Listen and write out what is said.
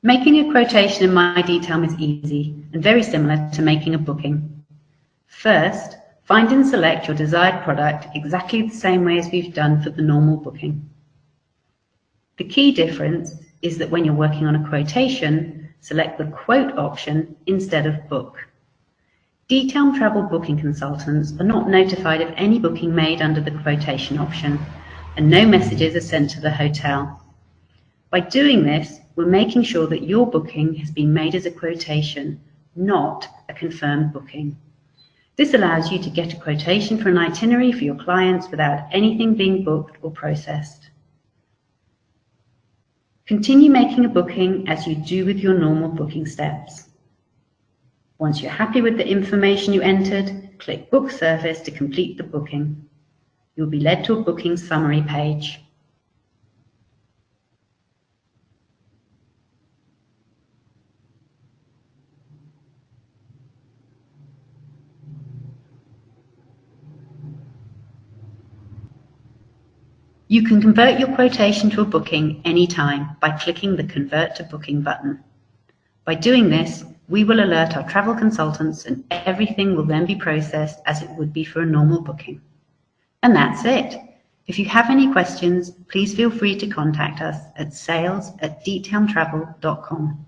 Making a quotation in My Diethelm is easy and very similar to making a booking. First, find and select your desired product exactly the same way as we've done for the normal booking. The key difference is that when you're working on a quotation, select the quote option instead of book. Diethelm travel booking consultants are not notified of any booking made under the quotation option, and no messages are sent to the hotel. By doing this, we're making sure that your booking has been made as a quotation, not a confirmed booking. This allows you to get a quotation for an itinerary for your clients without anything being booked or processed. Continue making a booking as you do with your normal booking steps. Once you're happy with the information you entered, click Book Service to complete the booking. You'll be led to a booking summary page. You can convert your quotation to a booking anytime by clicking the Convert to Booking button. By doing this, we will alert our travel consultants and everything will then be processed as it would be for a normal booking. And that's it. If you have any questions, please feel free to contact us at sales@diethelmtravel.com.